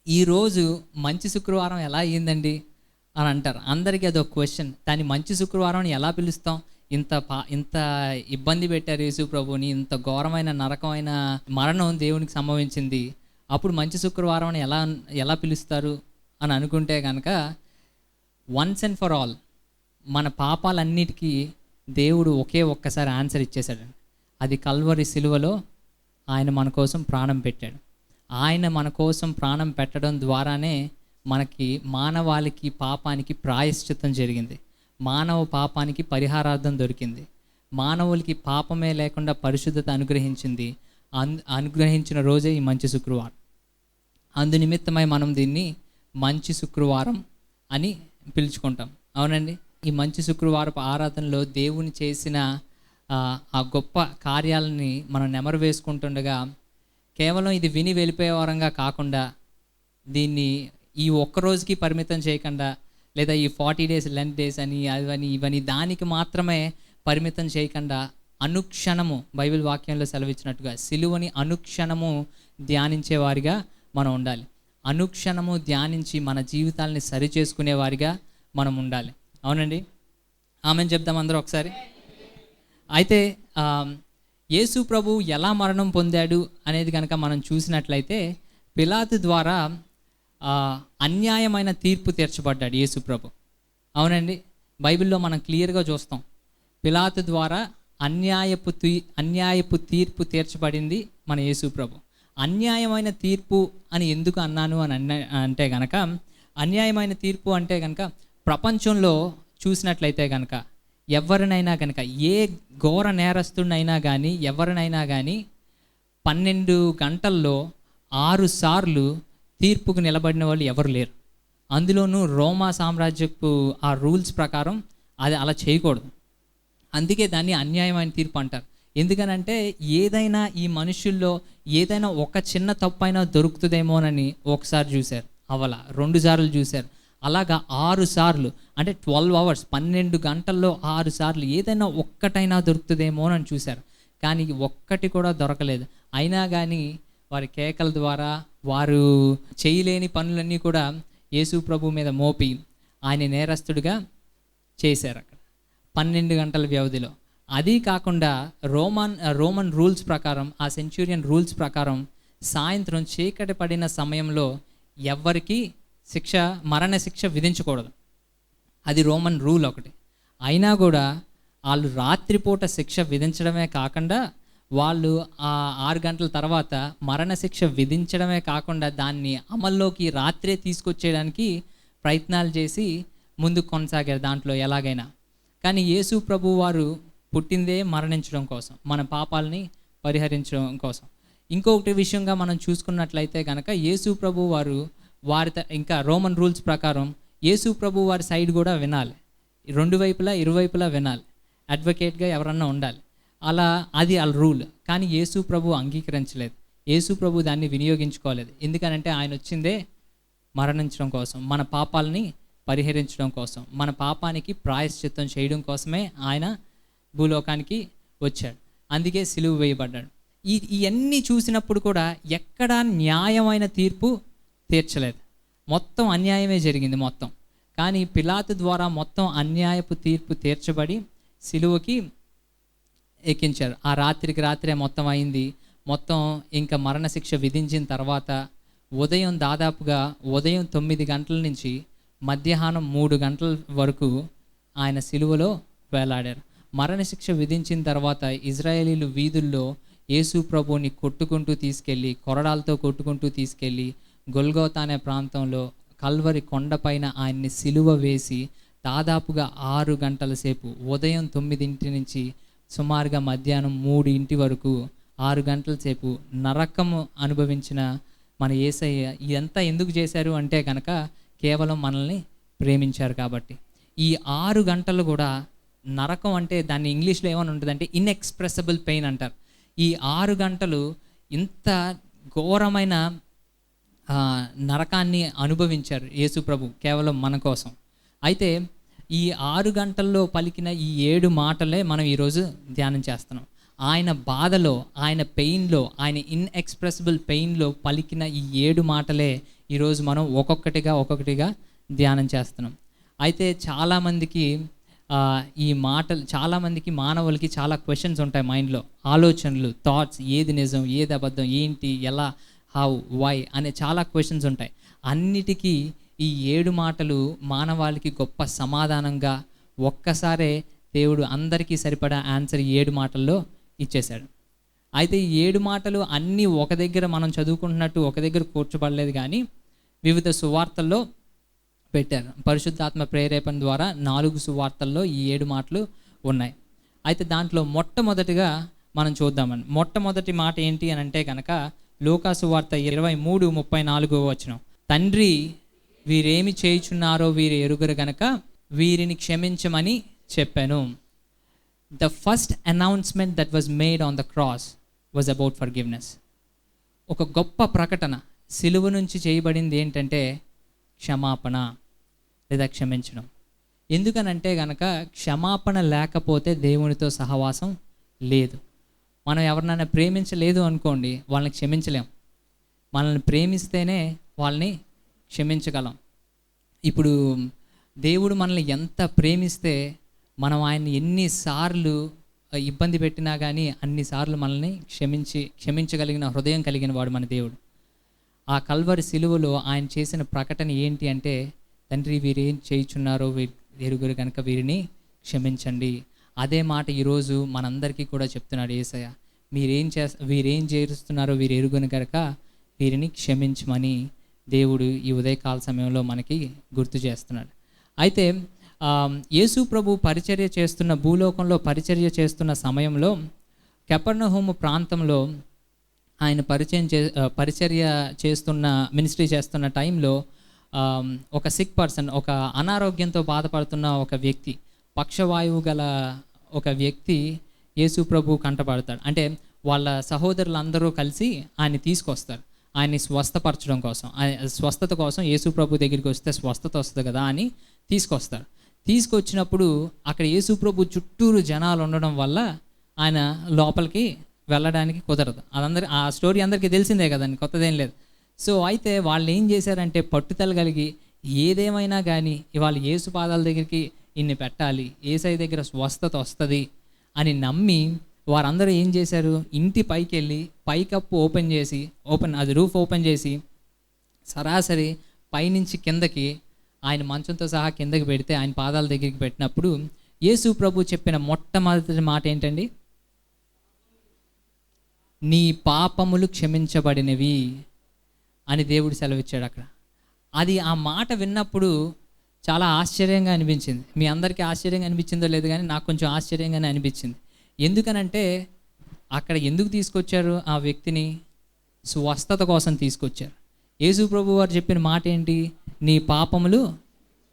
ఈరోజు మంచి శుక్రవారం ఎలా అయ్యిందండి అని అంటారు. అందరికీ అదొక క్వశ్చన్. దాన్ని మంచి శుక్రవారం అని ఎలా పిలుస్తాం? ఇంత ఇబ్బంది పెట్టారు యేసు ప్రభువుని, ఇంత ఘోరమైన నరకమైన మరణం దేవునికి సంభవించింది. అప్పుడు మంచి శుక్రవారం అని ఎలా ఎలా పిలుస్తారు అని అనుకుంటే కనుక, వన్స్ అండ్ ఫర్ ఆల్ మన పాపాలన్నిటికీ దేవుడు ఒక్కసారి ఆన్సర్ ఇచ్చేశాడండి. అది కల్వరి సిలువలో ఆయన మన కోసం ప్రాణం పెట్టాడు. ఆయన మన కోసం ప్రాణం పెట్టడం ద్వారానే మనకి మానవాళికి పాపానికి ప్రాయశ్చిత్తం జరిగింది. మానవ పాపానికి పరిహారార్థం దొరికింది. మానవులకి పాపమే లేకుండా పరిశుద్ధత అనుగ్రహించింది. అనుగ్రహించిన రోజే ఈ మంచి శుక్రవారం. అందు నిమిత్తమై మనం దీన్ని మంచి శుక్రవారం అని పిలుచుకుంటాం. అవునండి, ఈ మంచి శుక్రవారపు ఆరాధనలో దేవుని చేసిన ఆ గొప్ప కార్యాలని మనం నెమరు వేసుకుంటుండగా, కేవలం ఇది విని వెళ్ళిపోయే వారంగా కాకుండా, దీన్ని ఈ ఒక్కరోజుకి పరిమితం చేయకుండా, లేదా ఈ 40 days లెంట్ డేస్ అని అవని ఇవని దానికి మాత్రమే పరిమితం చేయకుండా, అనుక్షణము బైబిల్ వాక్యంలో సెలవిచ్చినట్టుగా సిలువని అనుక్షణము ధ్యానించేవారిగా మనం ఉండాలి. అనుక్షణము ధ్యానించి మన జీవితాలని సరిచేసుకునేవారిగా మనం ఉండాలి. అవునండి, ఆమెను చెప్దాం అందరూ ఒకసారి. అయితే యేసు ప్రభు ఎలా మరణం పొందాడు అనేది కనుక మనం చూసినట్లయితే, పిలాతు ద్వారా అన్యాయమైన తీర్పు తీర్చబడ్డాడు యేసు ప్రభు. అవునండి, బైబిల్లో మనం క్లియర్గా చూస్తాం, పిలాతు ద్వారా అన్యాయపు తీర్పు తీర్చబడింది మన యేసు ప్రభు. అన్యాయమైన తీర్పు అని ఎందుకు అన్నాను అని అంటే కనుక, అన్యాయమైన తీర్పు అంటే కనుక ప్రపంచంలో చూసినట్లయితే కనుక ఎవరినైనా కనుక, ఏ ఘోర నేరస్తుడినైనా కానీ ఎవరినైనా కానీ 12 గంటల్లో 6 సార్లు తీర్పుకు నిలబడిన వాళ్ళు ఎవరు లేరు. అందులోనూ రోమా సామ్రాజ్యపు ఆ రూల్స్ ప్రకారం అది అలా చేయకూడదు. అందుకే దాన్ని అన్యాయమైన తీర్పు అంటారు. ఎందుకనంటే ఏదైనా ఈ మనుషుల్లో ఏదైనా ఒక చిన్న తప్పైనా దొరుకుతుందేమోనని ఒకసారి చూశారు, అవల 2 సార్లు చూశారు, అలాగా 6 సార్లు, అంటే 12 hours 12 గంటల్లో 6 సార్లు ఏదైనా ఒక్కటైనా దొరుకుతుందేమోనని చూశారు. కానీ ఒక్కటి కూడా దొరకలేదు. అయినా కానీ వారి కేకల ద్వారా వారు చేయలేని పనులన్నీ కూడా యేసు ప్రభు మీద మోపి ఆయన నేరస్తుడిగా చేశారు అక్కడ 12 గంటల వ్యవధిలో. అది కాకుండా రోమన్ రూల్స్ ప్రకారం, ఆ సెంచురియన్ రూల్స్ ప్రకారం సాయంత్రం చీకటి పడిన సమయంలో ఎవ్వరికి మరణ శిక్ష విధించకూడదు. అది రోమన్ రూల్ ఒకటి. అయినా కూడా వాళ్ళు రాత్రిపూట శిక్ష విధించడమే కాకుండా, వాళ్ళు ఆ 6 గంటల తర్వాత మరణశిక్ష విధించడమే కాకుండా దాన్ని అమల్లోకి రాత్రే తీసుకొచ్చేయడానికి ప్రయత్నాలు చేసి ముందుకు కొనసాగారు దాంట్లో ఎలాగైనా. కానీ యేసు ప్రభు వారు పుట్టిందే మరణించడం కోసం, మన పాపాలని పరిహరించడం కోసం. ఇంకొకటి విషయంగా మనం చూసుకున్నట్లయితే కనుక, యేసు ప్రభు వారు ఇంకా రోమన్ రూల్స్ ప్రకారం యేసు ప్రభు వారి సైడ్ కూడా వినాలి. 2 వైపులా ఇరువైపులా వినాలి. అడ్వకేట్గా ఎవరన్నా ఉండాలి. అది వాళ్ళ రూల్. కానీ యేసు ప్రభు అంగీకరించలేదు. యేసు ప్రభు దాన్ని వినియోగించుకోలేదు. ఎందుకనంటే ఆయన వచ్చిందే మరణించడం కోసం, మన పాపాలని పరిహరించడం కోసం, మన పాపానికి ప్రాయశ్చిత్తం చేయడం కోసమే ఆయన భూలోకానికి వచ్చాడు. అందుకే సిలువ వేయబడ్డాడు. ఇవన్నీ చూసినప్పుడు కూడా ఎక్కడా న్యాయమైన తీర్పు తీర్చలేదు. మొత్తం అన్యాయమే జరిగింది మొత్తం. కానీ పిలాతు ద్వారా మొత్తం అన్యాయపు తీర్పు తీర్చబడి సిలువకి ఎక్కించారు. ఆ రాత్రికి రాత్రే మొత్తం అయింది. మొత్తం ఇంకా మరణశిక్ష విధించిన తర్వాత దాదాపుగా ఉదయం 9 గంటల నుంచి మధ్యాహ్నం 3 గంటల వరకు ఆయన సిలువలో వేలాడారు. మరణశిక్ష విధించిన తర్వాత ఇజ్రాయేలీలు వీధుల్లో యేసు ప్రభువుని కొట్టుకుంటూ తీసుకెళ్ళి, కొరడాలతో కొట్టుకుంటూ తీసుకెళ్ళి గొల్గోతా అనే ప్రాంతంలో కల్వరి కొండపైన ఆయన్ని సిలువ వేసి దాదాపుగా 6 గంటల సేపు, ఉదయం 9 నుంచి సుమారుగా మధ్యాహ్నం 3 వరకు 6 గంటల సేపు నరకము అనుభవించిన మన యేసయ్య ఇదంతా ఎందుకు చేశారు అంటే కనుక, కేవలం మనల్ని ప్రేమించారు కాబట్టి. ఈ 6 గంటలు కూడా నరకం అంటే దాన్ని ఇంగ్లీష్లో ఏమని ఉంటుందంటే ఇన్ఎక్స్ప్రెసిబుల్ పెయిన్ అంటారు. ఈ 6 గంటలు ఇంత ఘోరమైన నరకాన్ని అనుభవించారు యేసు ప్రభు కేవలం మన కోసం. అయితే ఈ 6 గంటల్లో పలికిన ఈ 7 మాటలే మనం ఈరోజు ధ్యానం చేస్తున్నాం. ఆయన బాధలో, ఆయన పెయిన్లో, ఆయన ఇన్ఎక్స్ప్రెసిబుల్ పెయిన్లో పలికిన ఈ 7 మాటలే ఈరోజు మనం ఒక్కొక్కటిగా ధ్యానం చేస్తున్నాం. అయితే చాలామందికి ఈ మాటలు, చాలామందికి మానవులకి చాలా క్వశ్చన్స్ ఉంటాయి మైండ్లో, ఆలోచనలు, థాట్స్, ఏది నిజం, ఏది అబద్ధం, ఏంటి, ఎలా, హౌ, వై అనే చాలా క్వశ్చన్స్ ఉంటాయి. అన్నిటికీ ఈ 7 మాటలు మానవాళికి గొప్ప సమాధానంగా ఒక్కసారే దేవుడు అందరికీ సరిపడా ఆన్సర్ 7 మాటల్లో ఇచ్చేశాడు. అయితే ఈ 7 మాటలు అన్నీ ఒక దగ్గర మనం చదువుకుంటున్నట్టు ఒక దగ్గర కూర్చోబడలేదు, కానీ వివిధ సువార్తల్లో పెట్టారు. పరిశుద్ధాత్మ ప్రేరేపణ ద్వారా 4 సువార్తల్లో ఈ 7 మాటలు ఉన్నాయి. అయితే దాంట్లో మొట్టమొదటిగా మనం చూద్దామని, మొట్టమొదటి మాట ఏంటి అని అంటే కనుక లూకా సువార్త 23:34 తండ్రి వీరేమి చేయుచున్నారో వీరు ఎరుగరు గనక వీరిని క్షమించమని చెప్పాను. The first announcement that was made on the cross was about forgiveness. ఒక గొప్ప ప్రకటన సిలువ నుంచి చేయబడింది ఏంటంటే క్షమాపణ లేదా క్షమించడం. ఎందుకనంటే కనుక క్షమాపణ లేకపోతే దేవునితో సహవాసం లేదు. మనం ఎవరినైనా ప్రేమించలేదు అనుకోండి, వాళ్ళని క్షమించలేం. మనల్ని ప్రేమిస్తేనే వాళ్ళని క్షమించగలం. ఇప్పుడు దేవుడు మనల్ని ఎంత ప్రేమిస్తే మనం ఆయన్ని ఎన్నిసార్లు ఇబ్బంది పెట్టినా కానీ అన్నిసార్లు మనల్ని క్షమించగలిగిన హృదయం కలిగిన వాడు మన దేవుడు. ఆ కల్వరి సిలువలో ఆయన చేసిన ప్రకటన ఏంటి అంటే, తండ్రి వీరేం చేయుచున్నారో ఎరుగురు కనుక వీరిని క్షమించండి. అదే మాట ఈరోజు మనందరికీ కూడా చెప్తున్నాడు యేసయ్య. వీరేం చేస్తున్నారో వీరు ఎరుగును కనుక వీరిని క్షమించమని దేవుడు ఈ ఉదయకాల సమయంలో మనకి గుర్తు చేస్తున్నాడు. అయితే యేసు ప్రభు భూలోకంలో పరిచర్య చేస్తున్న సమయంలో కపెర్నహూము ప్రాంతంలో ఆయన పరిచర్య చేస్తున్న మినిస్ట్రీ చేస్తున్న టైంలో ఒక సిక్ పర్సన్, ఒక అనారోగ్యంతో బాధపడుతున్న ఒక వ్యక్తి, పక్షవాయువు గల ఒక వ్యక్తి యేసు ప్రభు కంటపడతాడు. అంటే వాళ్ళ సహోదరులందరూ కలిసి ఆయన్ని తీసుకొస్తారు, ఆయన్ని స్వస్థపరచడం కోసం, స్వస్థత కోసం యేసు ప్రభు దగ్గరికి వస్తే స్వస్థత వస్తుంది కదా అని తీసుకొస్తారు. తీసుకొచ్చినప్పుడు అక్కడ యేసు ప్రభు చుట్టూరు జనాలు ఉండడం వల్ల ఆయన లోపలికి వెళ్ళడానికి కుదరదు. ఆ స్టోరీ అందరికీ తెలిసిందే కదండి, కొత్తదేం లేదు. సో అయితే వాళ్ళు ఏం చేశారంటే పట్టుదల కలిగి ఏదేమైనా కానీ ఇవాళ యేసు పాదాల దగ్గరికి ఇన్ని పెట్టాలి, యేసయ్య దగ్గర స్వస్థత వస్తుంది అని నమ్మి వారందరూ ఏం చేశారు, ఇంటి పైకి వెళ్ళి పైకప్పు రూఫ్ ఓపెన్ చేసి సరాసరి పైనుంచి కిందకి ఆయన మంచంతో సహా కిందకి పెడితే ఆయన పాదాల దగ్గరికి పెట్టినప్పుడు యేసు ప్రభు చెప్పిన మొట్టమొదటి మాట ఏంటండి, నీ పాపములు క్షమించబడినవి అని దేవుడు సెలవిచ్చాడు అక్కడ. అది ఆ మాట విన్నప్పుడు చాలా ఆశ్చర్యంగా అనిపించింది. మీ అందరికీ ఆశ్చర్యంగా అనిపించిందో లేదు కానీ నాకు కొంచెం ఆశ్చర్యంగానే అనిపించింది. ఎందుకనంటే అక్కడ ఎందుకు తీసుకొచ్చారు ఆ వ్యక్తిని? స్వస్థత కోసం తీసుకొచ్చారు. యేసు ప్రభు వారు చెప్పిన మాట ఏంటి, నీ పాపములు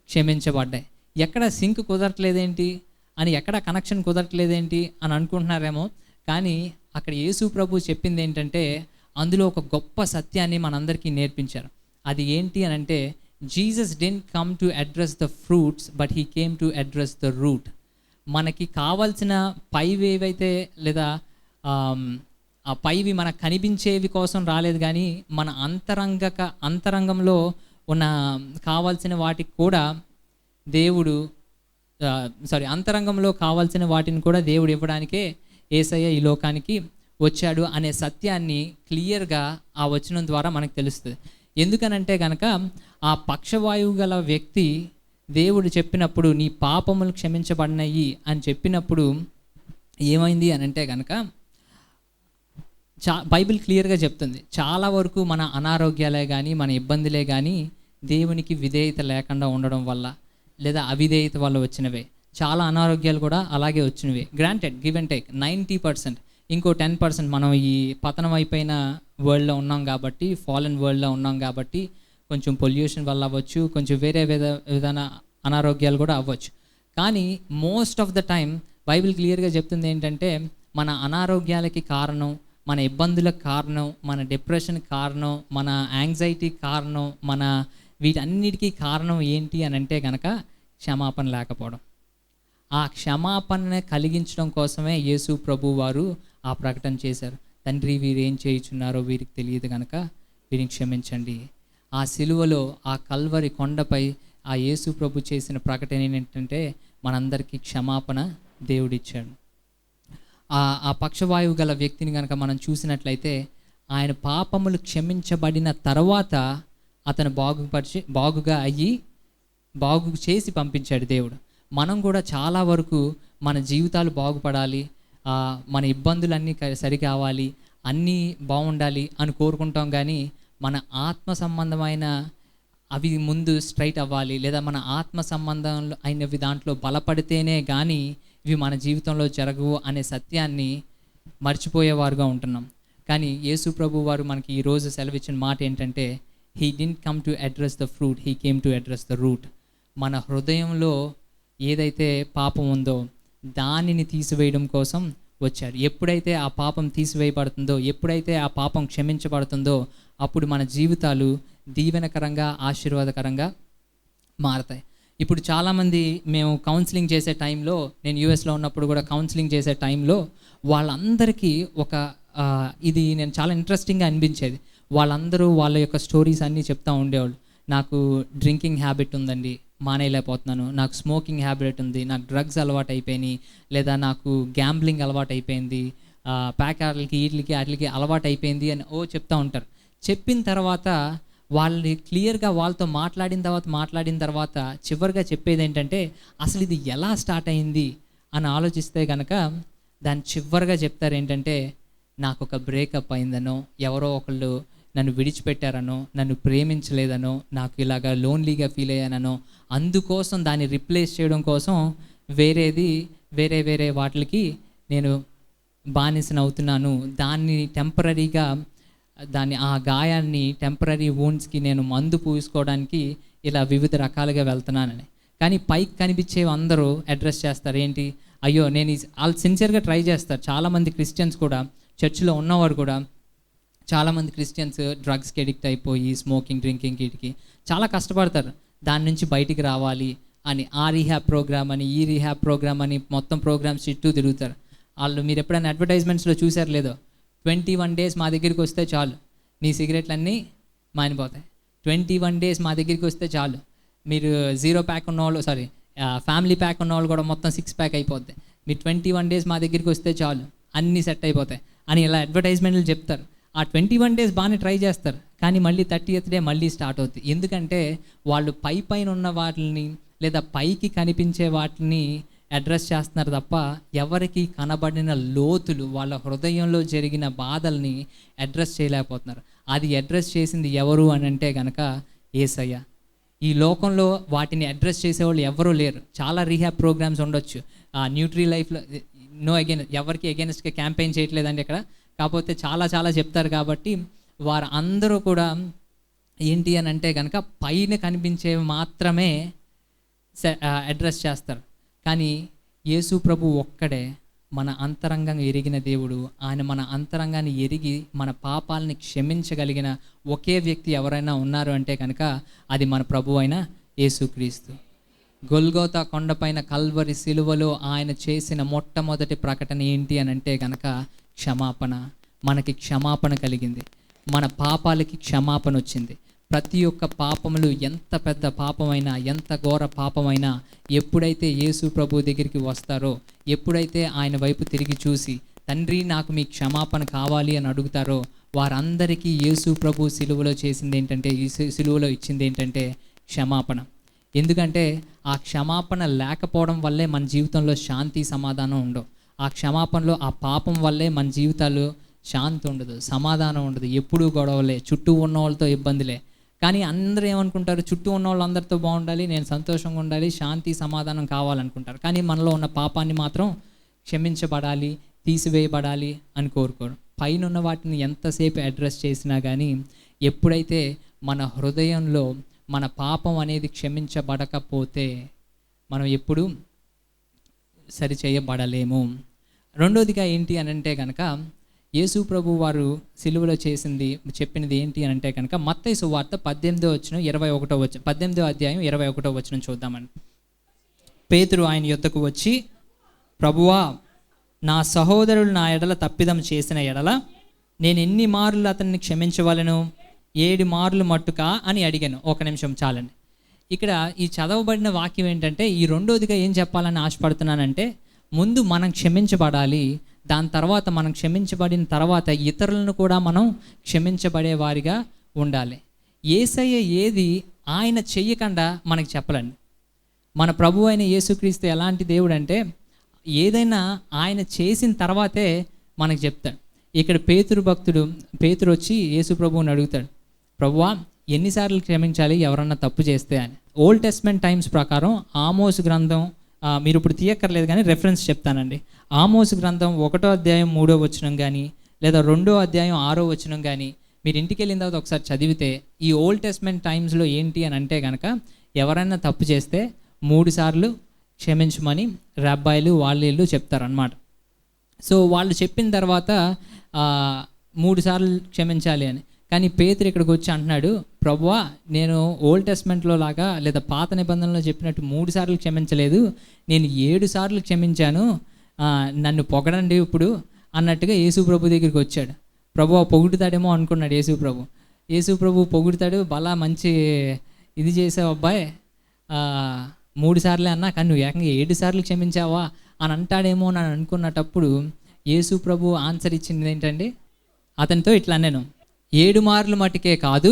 క్షమించబడ్డాయి. ఎక్కడ సింక్ కుదరట్లేదేంటి అని, ఎక్కడ కనెక్షన్ కుదరట్లేదేంటి అని అనుకుంటున్నారేమో, కానీ అక్కడ యేసు ప్రభు చెప్పింది ఏంటంటే అందులో ఒక గొప్ప సత్యాన్ని మనందరికీ నేర్పించారు. అది ఏంటి అని అంటే, Jesus didn't come to address the fruits but he came to address the route. మనకి కావాల్సిన పైవి ఏవైతే లేదా ఆ పైవి మనకు కనిపించేవి కోసం రాలేదు, కానీ మన అంతరంగంలో ఉన్న కావాల్సిన వాటికి కూడా దేవుడు అంతరంగంలో కావాల్సిన వాటిని కూడా దేవుడు ఇవ్వడానికే యేసయ్య ఈ లోకానికి వచ్చాడు అనే సత్యాన్ని క్లియర్గా ఆ వచనం ద్వారా మనకు తెలుస్తుంది. ఎందుకనంటే కనుక ఆ పక్షవాయువు గల వ్యక్తి దేవుడు చెప్పినప్పుడు నీ పాపములు క్షమించబడినాయి అని చెప్పినప్పుడు ఏమైంది అని అంటే కనుక బైబిల్ క్లియర్గా చెప్తుంది, చాలా వరకు మన అనారోగ్యాలే కానీ మన ఇబ్బందులే కానీ దేవునికి విధేయత లేకుండా ఉండడం వల్ల లేదా అవిధేయత వల్ల వచ్చినవే. చాలా అనారోగ్యాలు కూడా అలాగే వచ్చినవి. గ్రాంటెడ్, గివ్ అండ్ టేక్ 90%, ఇంకో 10% మనం ఈ పతనం అయిపోయిన వరల్డ్లో ఉన్నాం కాబట్టి, ఫాలెన్ వరల్డ్లో ఉన్నాం కాబట్టి కొంచెం పొల్యూషన్ వల్ల అవ్వచ్చు, కొంచెం వేరే విధాన అనారోగ్యాలు కూడా అవ్వచ్చు. కానీ most of the time Bible క్లియర్గా చెప్తుంది ఏంటంటే మన అనారోగ్యాలకి కారణం, మన ఇబ్బందులకు కారణం, మన డిప్రెషన్కి కారణం, మన యాంగ్జైటీకి కారణం, మన వీటన్నిటికీ కారణం ఏంటి అని అంటే కనుక క్షమాపణ లేకపోవడం. ఆ క్షమాపణ కలిగించడం కోసమే యేసు ప్రభు వారు ఆ ప్రకటన చేశారు. తండ్రి వీరేం చేయుచున్నారో వీరికి తెలియదు కనుక వీరిని క్షమించండి. ఆ సిలువలో ఆ కల్వరి కొండపై ఆ యేసు ప్రభు చేసిన ప్రకటన ఏంటంటే మనందరికీ క్షమాపణ దేవుడిచ్చాడు. ఆ పక్షవాయువు గల వ్యక్తిని కనుక మనం చూసినట్లయితే ఆయన పాపములు క్షమించబడిన తర్వాత అతను బాగుగా అయ్యి బాగు చేసి పంపించాడు దేవుడు. మనం కూడా చాలా వరకు మన జీవితాలు బాగుపడాలి, మన ఇబ్బందులన్నీ సరికావాలి, అన్నీ బాగుండాలి అని కోరుకుంటాం. కానీ మన ఆత్మ సంబంధమైన అవి ముందు స్ట్రైట్ అవ్వాలి, లేదా మన ఆత్మ సంబంధంలో అయినవి దాంట్లో బలపడితేనే కానీ ఇవి మన జీవితంలో జరగవు అనే సత్యాన్ని మర్చిపోయేవారుగా ఉంటున్నాం. కానీ యేసు ప్రభు వారు మనకి ఈరోజు సెలవిచ్చిన మాట ఏంటంటే, he didn't come to address the fruit, he came to address the route. మన హృదయంలో ఏదైతే పాపం ఉందో దానిని తీసివేయడం కోసం వచ్చారు. ఎప్పుడైతే ఆ పాపం తీసివేయబడుతుందో, ఎప్పుడైతే ఆ పాపం క్షమించబడుతుందో అప్పుడు మన జీవితాలు దీవెనకరంగా ఆశీర్వాదకరంగా మారతాయి. ఇప్పుడు చాలామంది మేము కౌన్సిలింగ్ చేసే టైంలో, నేను యూఎస్లో ఉన్నప్పుడు కూడా కౌన్సిలింగ్ చేసే టైంలో వాళ్ళందరికీ ఇది నేను చాలా ఇంట్రెస్టింగ్గా అనిపించేది. వాళ్ళందరూ వాళ్ళ యొక్క స్టోరీస్ అన్నీ చెప్తూ ఉండేవాళ్ళు. నాకు డ్రింకింగ్ హ్యాబిట్ ఉందండి, మానేయలేకపోతున్నాను. నాకు స్మోకింగ్ హ్యాబిట్ ఉంది, నాకు డ్రగ్స్ అలవాటు అయిపోయినాయి, లేదా నాకు గ్యాంబ్లింగ్ అలవాటు అయిపోయింది, ప్యాకెట్లకి వీటికి అలవాటు అయిపోయింది అని చెప్తూ ఉంటారు. చెప్పిన తర్వాత వాళ్ళని క్లియర్గా వాళ్ళతో మాట్లాడిన తర్వాత చివరిగా చెప్పేది ఏంటంటే, అసలు ఇది ఎలా స్టార్ట్ అయింది అని ఆలోచిస్తే కనుక దాని చివరిగా చెప్తారు ఏంటంటే, నాకు ఒక బ్రేకప్ అయిందనో, ఎవరో ఒకళ్ళు నన్ను విడిచిపెట్టారనో, నన్ను ప్రేమించలేదనో, నాకు ఇలాగా లోన్లీగా ఫీల్ అయ్యాననో, అందుకోసం దాన్ని రిప్లేస్ చేయడం కోసం వేరే వాటికి నేను బానిసనవుతున్నాను. దాన్ని టెంపరీగా ఆ గాయాన్ని టెంపరీ వూండ్స్కి నేను మందు పూసుకోవడానికి ఇలా వివిధ రకాలుగా వెళ్తున్నానని. కానీ పైకి కనిపించేవి అందరూ అడ్రస్ చేస్తారు ఏంటి, అయ్యో నేను వాళ్ళు సిన్సియర్గా ట్రై చేస్తారు. చాలామంది క్రిస్టియన్స్ కూడా, చర్చిలో ఉన్నవారు కూడా చాలామంది క్రిస్టియన్స్ డ్రగ్స్కి అడిక్ట్ అయిపోయి స్మోకింగ్, డ్రింకింగ్ వీటికి చాలా కష్టపడతారు దాని నుంచి బయటికి రావాలి అని. ఆ రీహాబ్ ప్రోగ్రామ్ అని, ఈ రీహాబ్ ప్రోగ్రామ్ అని మొత్తం ప్రోగ్రామ్స్ చుట్టూ తిరుగుతారు వాళ్ళు. మీరు ఎప్పుడైనా అడ్వర్టైజ్మెంట్స్లో చూసారు లేదో, 21 days మా దగ్గరికి వస్తే చాలు నీ సిగరెట్లన్నీ మానిపోతాయి, 21 days మా దగ్గరికి వస్తే చాలు మీరు ఫ్యామిలీ ప్యాక్ ఉన్న వాళ్ళు కూడా మొత్తం 6 pack అయిపోద్ది, మీరు 21 days మా దగ్గరికి వస్తే చాలు అన్నీ సెట్ అయిపోతాయి అని ఇలా అడ్వర్టైజ్మెంట్లు చెప్తారు. ఆ 21 days బాగానే ట్రై చేస్తారు, కానీ మళ్ళీ 30th day మళ్ళీ స్టార్ట్ అవుతుంది. ఎందుకంటే వాళ్ళు పైన ఉన్న వాటిని లేదా పైకి కనిపించే వాటిని అడ్రస్ చేస్తున్నారు తప్ప ఎవరికి కనబడిన లోతులు, వాళ్ళ హృదయంలో జరిగిన బాధల్ని అడ్రస్ చేయలేకపోతున్నారు. అది అడ్రస్ చేసింది ఎవరు అని అంటే కనుక యేసయ్య. ఈ లోకంలో వాటిని అడ్రస్ చేసేవాళ్ళు ఎవరూ లేరు. చాలా రీహాబ్ ప్రోగ్రామ్స్ ఉండొచ్చు, న్యూట్రీ లైఫ్లో ఎవరికి అగెన్స్ట్గా క్యాంపెయిన్ చేయట్లేదండి ఇక్కడ, కాకపోతే చాలా చెప్తారు. కాబట్టి వారు అందరూ కూడా ఏంటి అని అంటే కనుక పైన కనిపించేవి మాత్రమే అడ్రస్ చేస్తారు. కానీ యేసు ప్రభు ఒక్కడే మన అంతరంగంగా ఎరిగిన దేవుడు. ఆయన మన అంతరంగాన్ని ఎరిగి మన పాపాలని క్షమించగలిగిన ఒకే వ్యక్తి ఎవరైనా ఉన్నారు అంటే కనుక అది మన ప్రభు అయిన యేసుక్రీస్తు. గొల్గోతా కొండపైన కల్వరి సిలువలో ఆయన చేసిన మొట్టమొదటి ప్రకటన ఏంటి అని అంటే కనుక క్షమాపణ. మనకి క్షమాపణ కలిగింది, మన పాపాలకి క్షమాపణ వచ్చింది. ప్రతి ఒక్క పాపములు ఎంత పెద్ద పాపమైనా, ఎంత ఘోర పాపమైనా ఎప్పుడైతే యేసు ప్రభు దగ్గరికి వస్తారో, ఎప్పుడైతే ఆయన వైపు తిరిగి చూసి తండ్రి నాకు మీ క్షమాపణ కావాలి అని అడుగుతారో, వారందరికీ యేసు ప్రభు సిలువలో చేసింది ఏంటంటే, సిలువలో ఇచ్చింది ఏంటంటే క్షమాపణ. ఎందుకంటే ఆ క్షమాపణ లేకపోవడం వల్లే మన జీవితంలో శాంతి సమాధానం ఉండవు. ఆ క్షమాపణలో ఆ పాపం వల్లే మన జీవితాలు శాంతి ఉండదు, సమాధానం ఉండదు, ఎప్పుడూ గొడవలే, చుట్టూ ఉన్న వాళ్ళతో ఇబ్బందులే. కానీ అందరూ ఏమనుకుంటారు, చుట్టూ ఉన్న వాళ్ళందరితో బాగుండాలి, నేను సంతోషంగా ఉండాలి, శాంతి సమాధానం కావాలనుకుంటారు. కానీ మనలో ఉన్న పాపాన్ని మాత్రం క్షమించబడాలి, తీసివేయబడాలి అని కోరుకోరు. పైన ఉన్న వాటిని ఎంతసేపు అడ్రస్ చేసినా కానీ ఎప్పుడైతే మన హృదయంలో మన పాపం అనేది క్షమించబడకపోతే మనం ఎప్పుడు సరిచేయబడలేము. రెండోదిగా ఏంటి అని అంటే కనుక యేసు ప్రభు వారు సిలువలో చెప్పినది ఏంటి అని అంటే కనుక మత్తయి సువార్త 18వ అధ్యాయం 21వ వచనం చూద్దామని. పేతురు ఆయన యొద్దకు వచ్చి, ప్రభువా, నా సహోదరుడు నా ఎడల తప్పిదం చేసిన ఎడల నేను ఎన్ని మార్లు అతన్ని క్షమించవలను? 7 మార్లు మట్టుకా అని అడిగాను. ఒక నిమిషం చాలండి. ఇక్కడ ఈ చదవబడిన వాక్యం ఏంటంటే, ఈ రెండోదిగా ఏం చెప్పాలని ఆశపడుతున్నానంటే, ముందు మనం క్షమించబడాలి. దాని తర్వాత మనం క్షమించబడిన తర్వాత ఇతరులను కూడా మనం క్షమించబడే వారిగా ఉండాలి. యేసయ్య ఏది ఆయన చెయ్యకుండా మనకు చెప్పలండి. మన ప్రభు అయిన యేసుక్రీస్తు ఎలాంటి దేవుడు అంటే, ఏదైనా ఆయన చేసిన తర్వాతే మనకు చెప్తాడు. ఇక్కడ పేతురు వచ్చి యేసు ప్రభువుని అడుగుతాడు, ప్రభువా ఎన్నిసార్లు క్షమించాలి ఎవరన్నా తప్పు చేస్తే అని. ఓల్డ్ టెస్ట్మెంట్ టైమ్స్ ప్రకారం ఆమోసు గ్రంథం, మీరు ఇప్పుడు తీయక్కర్లేదు కానీ రెఫరెన్స్ చెప్తానండి. ఆమోసు గ్రంథం 1వ అధ్యాయం 3వ వచనం కానీ, లేదా 2వ అధ్యాయం 6వ వచనం కానీ మీరు ఇంటికి వెళ్ళిన తర్వాత ఒకసారి చదివితే, ఈ ఓల్డ్ టెస్ట్మెంట్ టైమ్స్లో ఏంటి అని అంటే కనుక, ఎవరైనా తప్పు చేస్తే 3 సార్లు క్షమించమని రబ్బాయిలు వాళ్ళు చెప్తారనమాట. సో వాళ్ళు చెప్పిన తర్వాత 3 సార్లు క్షమించాలి అని. కానీ పేతురు ఇక్కడికి వచ్చి అంటున్నాడు, ప్రభువా నేను ఓల్డ్ టెస్ట్మెంట్లో లాగా లేదా పాత నిబంధనలో చెప్పినట్టు 3 సార్లు క్షమించలేదు, నేను 7 సార్లు క్షమించాను, నన్ను పొగడండి ఇప్పుడు అన్నట్టుగా యేసు ప్రభు దగ్గరికి వచ్చాడు. ప్రభువా పొగుడుతాడేమో అనుకున్నాడు యేసు ప్రభు పొగుడుతాడు, బలా మంచి ఇది చేసావు అబ్బాయి, 3 సార్లే అన్నా కానీ నువ్వు ఏకంగా 7 సార్లు క్షమించావా అని అంటాడేమో అని అనుకున్నటప్పుడు యేసు ప్రభు ఆన్సర్ ఇచ్చింది ఏంటండి, అతనితో ఇట్లా, నేను 7 మార్లు మటుకే కాదు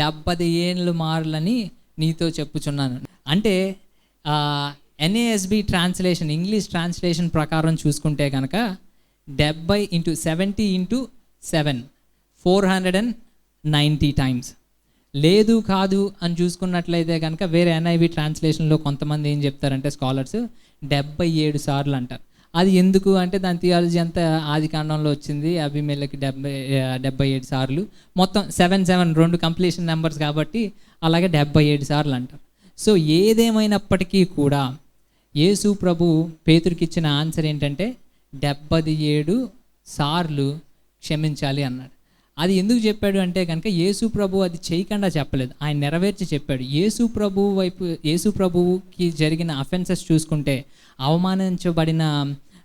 70 ఏళ్ళు మార్లని నీతో చెప్పుచున్నాను. అంటే NASB ట్రాన్స్లేషన్, ఇంగ్లీష్ ట్రాన్స్లేషన్ ప్రకారం చూసుకుంటే కనుక 70 × 70 × 7 490 టైమ్స్. లేదు కాదు అని చూసుకున్నట్లయితే కనుక వేరే NIV ట్రాన్స్లేషన్లో కొంతమంది ఏం చెప్తారంటే స్కాలర్స్ 77 సార్లు అంటారు. అది ఎందుకు అంటే దాని థియాలజీ అంతా ఆది కాండంలో వచ్చింది. అబీమెలెకు 77 సార్లు, మొత్తం 7 2 కంప్లీషన్ నెంబర్స్ కాబట్టి అలాగే 77 సార్లు అంటారు. సో ఏదేమైనప్పటికీ కూడా యేసు ప్రభు పేతురుకి ఇచ్చిన ఆన్సర్ ఏంటంటే 77 సార్లు క్షమించాలి అన్నాడు. అది ఎందుకు చెప్పాడు అంటే కనుక యేసు ప్రభు అది చేయకుండా చెప్పలేదు, ఆయన నెరవేర్చి చెప్పాడు. యేసు ప్రభువుకి జరిగిన అఫెన్సెస్ చూసుకుంటే, అవమానించబడిన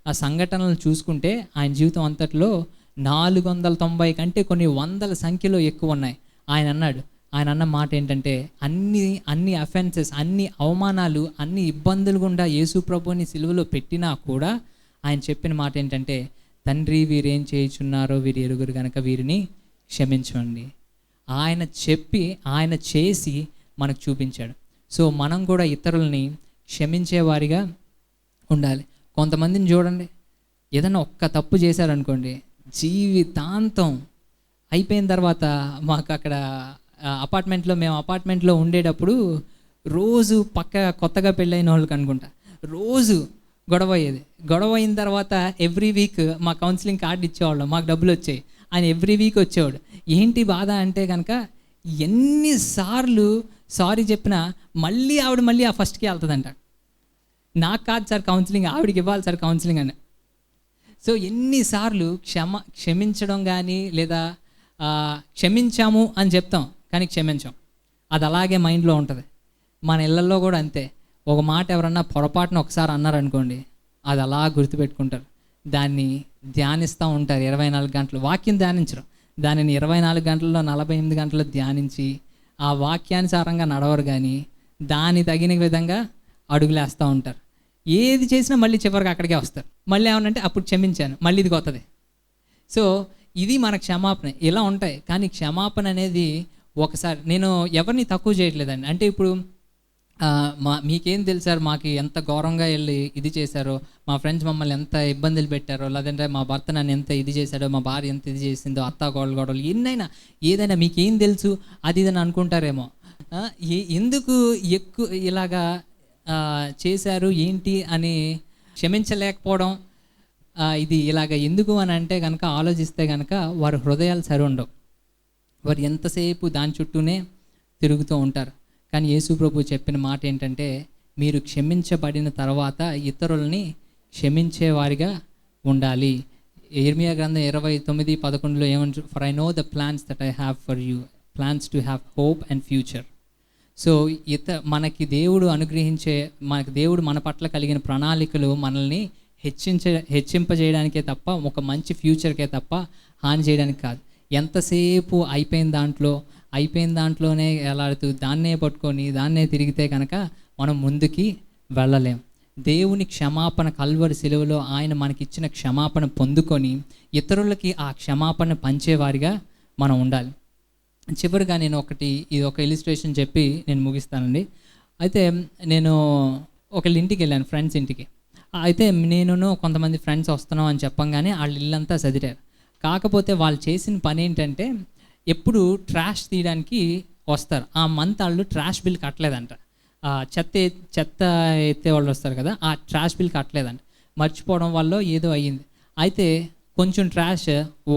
ఆ సంఘటనలు చూసుకుంటే ఆయన జీవితం అంతట్లో 490 కంటే కొన్ని వందల సంఖ్యలో ఎక్కువ ఉన్నాయి. ఆయన అన్న మాట ఏంటంటే, అన్ని అఫెన్సెస్, అన్ని అవమానాలు, అన్ని ఇబ్బందులు గుండా యేసు ప్రభుని సిలువలో పెట్టినా కూడా ఆయన చెప్పిన మాట ఏంటంటే, తండ్రి వీరేం చేయుచున్నారో వీరు ఎరుగురు కనుక వీరిని క్షమించండి. ఆయన చేసి మనకు చూపించాడు. సో మనం కూడా ఇతరులని క్షమించేవారిగా ఉండాలి. కొంతమందిని చూడండి, ఏదైనా ఒక్క తప్పు చేశారనుకోండి, జీవితాంతం అయిపోయిన తర్వాత మాకు అక్కడ మేము అపార్ట్మెంట్లో ఉండేటప్పుడు రోజు కొత్తగా పెళ్ళైన వాళ్ళకి అనుకుంటా రోజు గొడవ అయిన తర్వాత ఎవ్రీ వీక్ మా కౌన్సిలింగ్ కార్డు ఇచ్చేవాళ్ళం, మాకు డబ్బులు వచ్చాయి, ఆయన ఎవ్రీ వీక్ వచ్చేవాడు. ఏంటి బాధ అంటే కనుక ఎన్నిసార్లు సారీ చెప్పినా మళ్ళీ ఆ ఫస్ట్కి వెళ్తుందంట. నాకు కాదు సార్ కౌన్సిలింగ్, ఆవిడకి ఇవ్వాలి సార్ కౌన్సిలింగ్ అని. సో ఎన్నిసార్లు క్షమించడం కానీ లేదా క్షమించాము అని చెప్తాం కానీ క్షమించాం, అది అలాగే మైండ్లో ఉంటుంది. మన ఇళ్ళల్లో కూడా అంతే, ఒక మాట ఎవరన్నా పొరపాటున ఒకసారి అన్నారనుకోండి, అది అలా గుర్తుపెట్టుకుంటారు, దాన్ని ధ్యానిస్తూ ఉంటారు 24 గంటలు. వాక్యం ధ్యానించరు, దానిని 24 గంటల్లో 48 గంటలు ధ్యానించి ఆ వాక్యానుసారంగా నడవరు, కానీ దాని తగిన విధంగా అడుగులేస్తూ ఉంటారు. ఏది చేసినా మళ్ళీ చివరికి అక్కడికే వస్తారు. మళ్ళీ ఏమనంటే అప్పుడు క్షమించాను, మళ్ళీ ఇది కొత్తది. సో ఇది మన క్షమాపణ, ఇలా ఉంటాయి. కానీ క్షమాపణ అనేది ఒకసారి, నేను ఎవరిని తక్కువ చేయట్లేదండి. అంటే ఇప్పుడు మీకేం తెలుసు సార్, మాకు ఎంత ఘోరంగా వెళ్ళి ఇది చేశారో, మా ఫ్రెండ్స్ మమ్మల్ని ఎంత ఇబ్బందులు పెట్టారో, లేదంటే మా భర్త నన్ను ఎంత ఇది చేశాడో, మా భార్య ఎంత ఇది చేసిందో, గొడవలు ఏదైనా మీకేం తెలుసు అది ఇదని అనుకుంటారేమో. ఎందుకు ఎక్కువ ఇలాగా చేశారు ఏంటి అని క్షమించలేకపోవడం, ఇది ఇలాగ ఎందుకు అని అంటే కనుక ఆలోచిస్తే కనుక వారి హృదయాలు సరి ఉండవు, వారు ఎంతసేపు దాని చుట్టూనే తిరుగుతూ ఉంటారు. కానీ యేసు ప్రభు చెప్పిన మాట ఏంటంటే, మీరు క్షమించబడిన తర్వాత ఇతరులని క్షమించేవారిగా ఉండాలి. ఇర్మియా గ్రంథం 29:11 ఏమంటారు, for I know the plans that I have for you, plans to have hope and future. So మనకి దేవుడు మన పట్ల కలిగిన ప్రణాళికలు మనల్ని హెచ్చింపజేయడానికే తప్ప, ఒక మంచి ఫ్యూచర్కే తప్ప హాని చేయడానికి కాదు. ఎంతసేపు అయిపోయిన దాంట్లోనే ఎలాడుతూ దాన్నే పట్టుకొని దాన్నే తిరిగితే కనుక మనం ముందుకి వెళ్ళలేం. దేవుని క్షమాపణ కల్వరి సిలువలో ఆయన మనకిచ్చిన క్షమాపణ పొందుకొని ఇతరులకి ఆ క్షమాపణ పంచేవారిగా మనం ఉండాలి. చివరిగా నేను ఇది ఒక ఇలిస్ట్రేషన్ చెప్పి నేను ముగిస్తానండి. అయితే నేను ఒకళ్ళ ఇంటికి వెళ్ళాను, ఫ్రెండ్స్ ఇంటికి. అయితే నేను కొంతమంది ఫ్రెండ్స్ వస్తున్నాం అని చెప్పంగానే వాళ్ళ ఇల్లంతా సదిరారు. కాకపోతే వాళ్ళు చేసిన పని ఏంటంటే ఎప్పుడు ట్రాష్ తీయడానికి వస్తారు. ఆ మంత్ వాళ్ళు ట్రాష్ బిల్ కట్టలేదంట. చెత్త ఎత్తే వాళ్ళు వస్తారు కదా, ఆ ట్రాష్ బిల్ కట్టలేదంట. మర్చిపోవడం వల్ల ఏదో అయ్యింది. అయితే కొంచెం ట్రాష్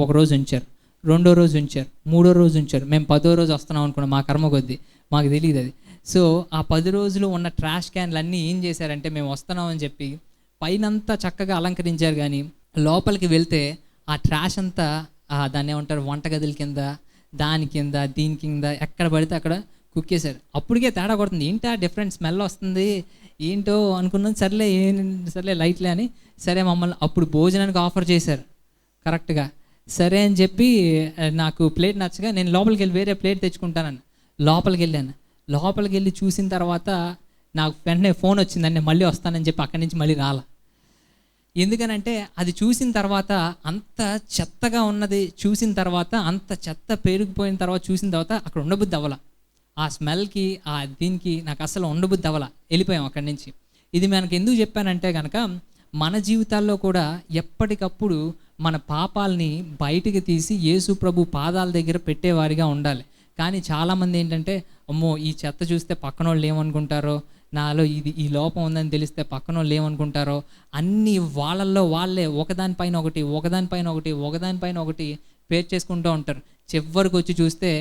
ఒకరోజు ఉంచారు, రెండో రోజు ఉంచారు, మూడో రోజు ఉంచారు. మేము 10వ రోజు వస్తున్నాం అనుకున్నాం, మా కర్మ కొద్దీ మాకు తెలియదు అది. సో ఆ 10 రోజులు ఉన్న ట్రాష్ క్యాన్లు అన్నీ ఏం చేశారంటే మేము వస్తున్నామని చెప్పి పైనంతా చక్కగా అలంకరించారు, కానీ లోపలికి వెళ్తే ఆ ట్రాష్ అంతా దాన్ని ఏమంటారు, వంటగదుల కింద, దాని కింద, దీని కింద, ఎక్కడ పడితే అక్కడ కుక్కేశారు. అప్పటికే తేడా కొడుతుంది, ఏంటా డిఫరెంట్ స్మెల్ వస్తుంది ఏంటో అనుకున్నాం. సర్లే లైట్లే అని సరే మమ్మల్ని అప్పుడు భోజనానికి ఆఫర్ చేశారు కరెక్ట్గా. సరే అని చెప్పి నాకు ప్లేట్ నచ్చగా నేను లోపలికి వెళ్ళి వేరే ప్లేట్ తెచ్చుకుంటానని లోపలికి వెళ్ళి చూసిన తర్వాత నాకు వెంటనే ఫోన్ వచ్చిందండి, మళ్ళీ వస్తానని చెప్పి అక్కడి నుంచి మళ్ళీ రాలా. ఎందుకనంటే అది చూసిన తర్వాత అంత చెత్తగా ఉన్నది, చూసిన తర్వాత అంత చెత్త పేరుకుపోయిన తర్వాత చూసిన తర్వాత అక్కడ ఉండబుద్ధి అవ్వాల. ఆ స్మెల్కి దీనికి నాకు అసలు ఉండబుద్ధి అవ్వాల, వెళ్ళిపోయాం అక్కడి నుంచి. ఇది మనకు ఎందుకు చెప్పానంటే కనుక మన జీవితాల్లో కూడా ఎప్పటికప్పుడు మన పాపాలని బయటికి తీసి యేసు ప్రభు పాదాల దగ్గర పెట్టేవారిగా ఉండాలి. కానీ చాలామంది ఏంటంటే అమ్మో ఈ చెత్త చూస్తే పక్కన వాళ్ళు ఏమనుకుంటారో, నాలో ఈ లోపం ఉందని తెలిస్తే పక్కన వాళ్ళు ఏమనుకుంటారో, అన్నీ వాళ్ళల్లో వాళ్ళే ఒకదానిపైన ఒకటి పేర్ చేసుకుంటూ ఉంటారు. చివరికి వచ్చి చూస్తే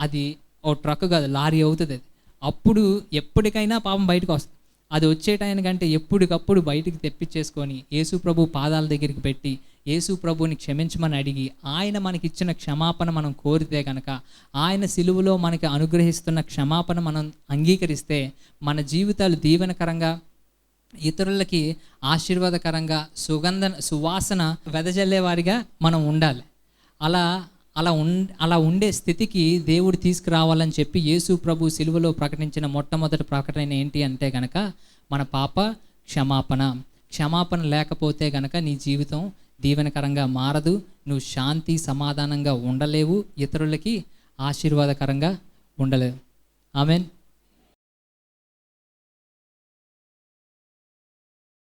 అది ఓ ట్రక్ కాదు, లారీ అవుతుంది. అది అప్పుడు ఎప్పటికైనా పాపం బయటకు వస్తుంది. అది వచ్చే టైంకంటే ఎప్పటికప్పుడు బయటికి తెప్పించేసుకొని యేసు ప్రభు పాదాల దగ్గరికి పెట్టి యేసు ప్రభుని క్షమించమని అడిగి ఆయన మనకిచ్చిన క్షమాపణ మనం కోరితే కనుక, ఆయన సిలువలో మనకి అనుగ్రహిస్తున్న క్షమాపణ మనం అంగీకరిస్తే మన జీవితాలు దీవెనకరంగా, ఇతరులకి ఆశీర్వాదకరంగా, సువాసన వెదజల్లేవారిగా మనం ఉండాలి. అలా ఉండే స్థితికి దేవుడు తీసుకురావాలని చెప్పి యేసు ప్రభు సిలువలో ప్రకటించిన మొట్టమొదటి ప్రకటన ఏంటి అంటే కనుక మన పాప క్షమాపణ లేకపోతే కనుక నీ జీవితం దీవెనకరంగా మారదు, నువ్వు శాంతి సమాధానంగా ఉండలేవు, ఇతరులకి ఆశీర్వాదకరంగా ఉండలేవు. ఆమేన్.